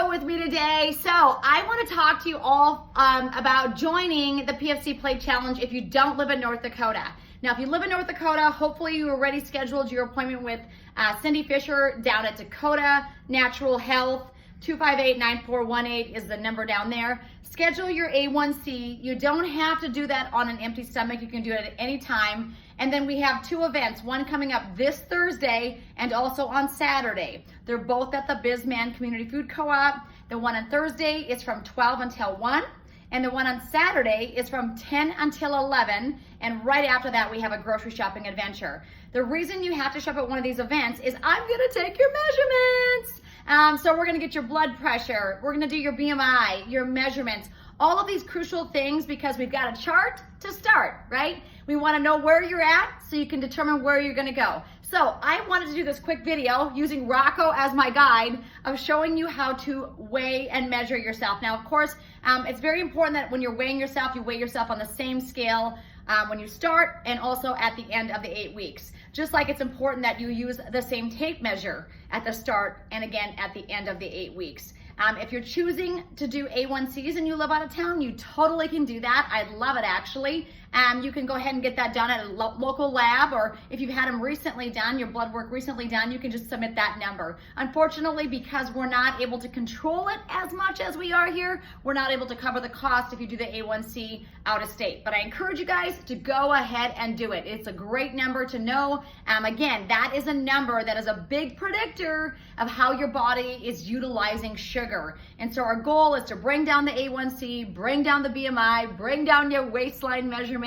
Rocco with me today. So I want to talk to you all about joining the PFC Plate Challenge if you don't live in North Dakota. Now, if you live in North Dakota, hopefully you already scheduled your appointment with Cindy Fisher down at Dakota Natural Health. 258-9418 is the number down there. Schedule your A1C. You don't have to do that on an empty stomach. You can do it at any time. And then we have two events, one coming up this Thursday and also on Saturday. They're both at the Bismarck Community Food Co-op. The one on Thursday is from 12 until 1. And the one on Saturday is from 10 until 11. And right after that, we have a grocery shopping adventure. The reason you have to shop at one of these events is I'm gonna take your measurements. So we're gonna get your blood pressure. We're gonna do your BMI, your measurements, all of these crucial things because we've got a chart to start, right? We wanna know where you're at so you can determine where you're gonna go. So I wanted to do this quick video using Rocco as my guide of showing you how to weigh and measure yourself. Now, of course, it's very important that when you're weighing yourself, you weigh yourself on the same scale when you start and also at the end of the 8 weeks. Just like it's important that you use the same tape measure at the start and again at the end of the 8 weeks. If you're choosing to do A1Cs and you live out of town, you totally can do that. I love it actually. You can go ahead and get that done at a local lab, or if you've had them recently done, your blood work recently done, you can just submit that number. Unfortunately, because we're not able to control it as much as we are here, we're not able to cover the cost if you do the A1C out of state. But I encourage you guys to go ahead and do it. It's a great number to know. Again, that is a number that is a big predictor of how your body is utilizing sugar. And so our goal is to bring down the A1C, bring down the BMI, bring down your waistline measurement,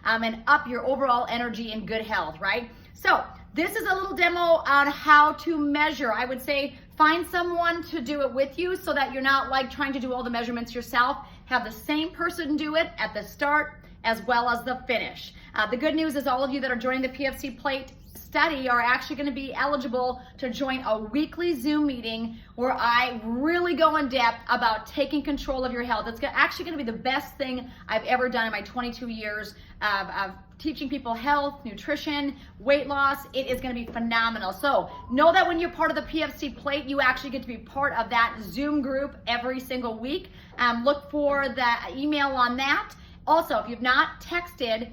and up your overall energy and good health, right? So this is a little demo on how to measure. I would say find someone to do it with you so that you're not like trying to do all the measurements yourself. Have the same person do it at the start as well as the finish. The good news is all of you that are joining the PFC Plate Study are actually going to be eligible to join a weekly Zoom meeting where I really go in depth about taking control of your health. It's actually going to be the best thing I've ever done in my 22 years of teaching people health, nutrition, weight loss. It is going to be phenomenal. So know that when you're part of the PFC Plate, you actually get to be part of that Zoom group every single week. Look for the email on that. Also, if you've not texted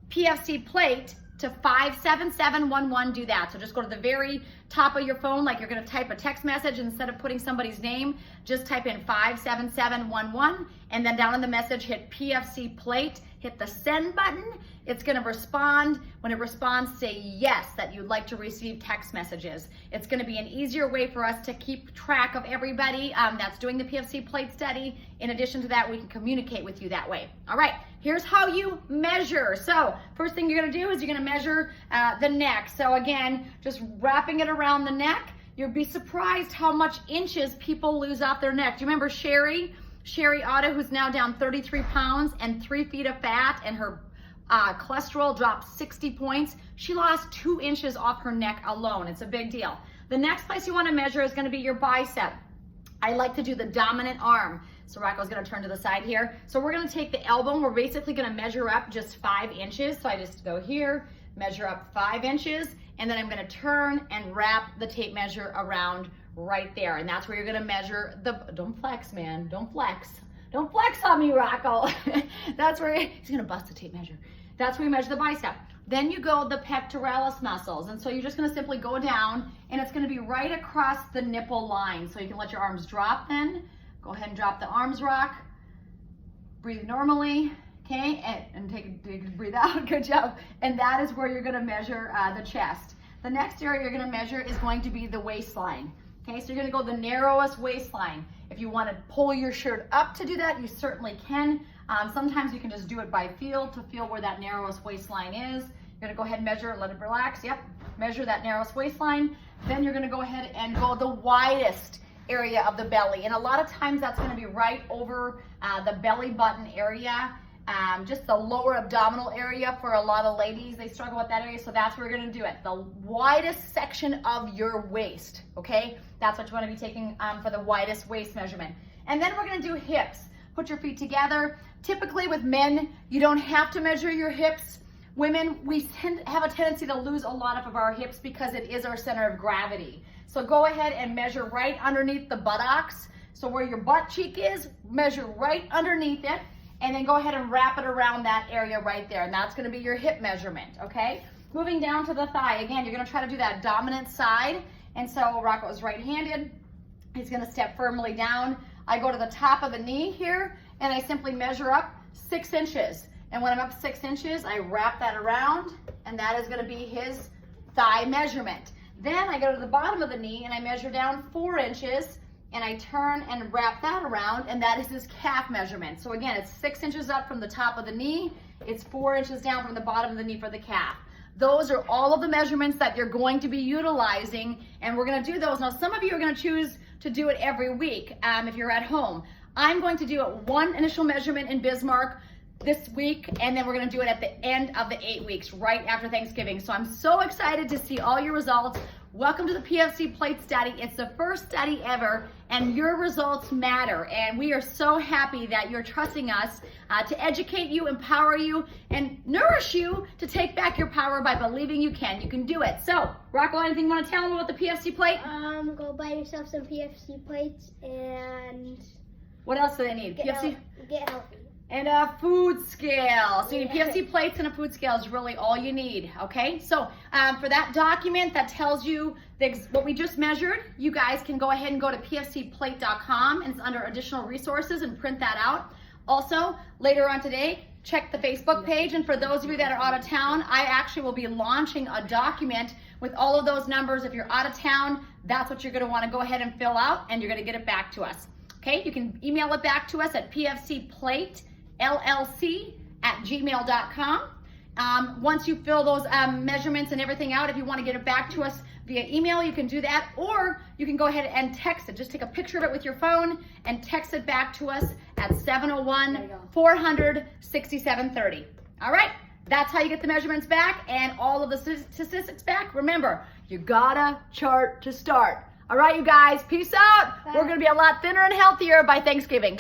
PFC Plate to 57711, do that. So just go to the very top of your phone, like you're gonna type a text message, instead of putting somebody's name, just type in 57711, and then down in the message, hit PFC Plate, hit the send button. It's gonna respond. When it responds, say yes, that you'd like to receive text messages. It's gonna be an easier way for us to keep track of everybody that's doing the PFC Plate Study. In addition to that, we can communicate with you that way. All right, here's how you measure. So first thing you're gonna do is you're gonna measure the neck. So again, just wrapping it around the neck. You'll be surprised how much inches people lose off their neck. Do you remember Sherry Otto, who's now down 33 pounds and 3 feet of fat, and her cholesterol dropped 60 points. She lost 2 inches off her neck alone. It's a big deal. The next place you want to measure is going to be your bicep. I like to do the dominant arm. So Rocco's going to turn to the side here. So we're going to take the elbow and we're basically going to measure up just 5 inches. So I just go here, measure up 5 inches, and then I'm going to turn and wrap the tape measure around right there. And that's where you're going to measure the, don't flex, man, don't flex. Don't flex on me, Rocco. That's where he's gonna bust the tape measure. That's where you measure the bicep. Then you go the pectoralis muscles. And so you're just gonna simply go down and it's gonna be right across the nipple line. So you can let your arms drop then. Go ahead and drop the arms, Rock. Breathe normally, okay? And take a breathe out, good job. And that is where you're gonna measure the chest. The next area you're gonna measure is going to be the waistline. Okay, so you're gonna go the narrowest waistline. If you wanna pull your shirt up to do that, you certainly can. Sometimes you can just do it by feel to feel where that narrowest waistline is. You're gonna go ahead and measure it, let it relax. Yep, measure that narrowest waistline. Then you're gonna go ahead and go the widest area of the belly. And a lot of times that's gonna be right over the belly button area. Just the lower abdominal area for a lot of ladies, they struggle with that area, so that's where you're gonna do it. The widest section of your waist, okay? That's what you wanna be taking for the widest waist measurement. And then we're gonna do hips. Put your feet together. Typically with men, you don't have to measure your hips. Women, we have a tendency to lose a lot of our hips because it is our center of gravity. So go ahead and measure right underneath the buttocks. So where your butt cheek is, measure right underneath it, and then go ahead and wrap it around that area right there. And that's gonna be your hip measurement, okay? Moving down to the thigh. Again, you're gonna try to do that dominant side. And so Rocco is right-handed. He's gonna step firmly down. I go to the top of the knee here, and I simply measure up 6 inches. And when I'm up 6 inches, I wrap that around, and that is gonna be his thigh measurement. Then I go to the bottom of the knee, and I measure down 4 inches, and I turn and wrap that around, and that is his calf measurement. So again, it's 6 inches up from the top of the knee, it's 4 inches down from the bottom of the knee for the calf. Those are all of the measurements that you're going to be utilizing, and we're gonna do those. Now, some of you are gonna choose to do it every week if you're at home. I'm going to do it one initial measurement in Bismarck this week, and then we're gonna do it at the end of the 8 weeks, right after Thanksgiving. So I'm so excited to see all your results. Welcome to the PFC Plate Study. It's the first study ever, and your results matter. And we are so happy that you're trusting us to educate you, empower you, and nourish you to take back your power by believing you can. You can do it. So, Rocco, anything you want to tell them about the PFC Plate? Go buy yourself some PFC plates and what else do they need? get healthy. And a food scale. So you need PFC plates and a food scale is really all you need, okay? So for that document that tells you what we just measured, you guys can go ahead and go to pfcplate.com, and it's under additional resources, and print that out. Also, later on today, check the Facebook page, and for those of you that are out of town, I actually will be launching a document with all of those numbers. If you're out of town, that's what you're gonna wanna go ahead and fill out, and you're gonna get it back to us. Okay, you can email it back to us at pfcplatellc@gmail.com. Once you fill those measurements and everything out, if you want to get it back to us via email, you can do that, or you can go ahead and text it. Just take a picture of it with your phone and text it back to us at 701-400-6730. All right, that's how you get the measurements back and all of the statistics back. Remember, you gotta chart to start. All right, you guys, peace out. Bye. We're gonna be a lot thinner and healthier by Thanksgiving.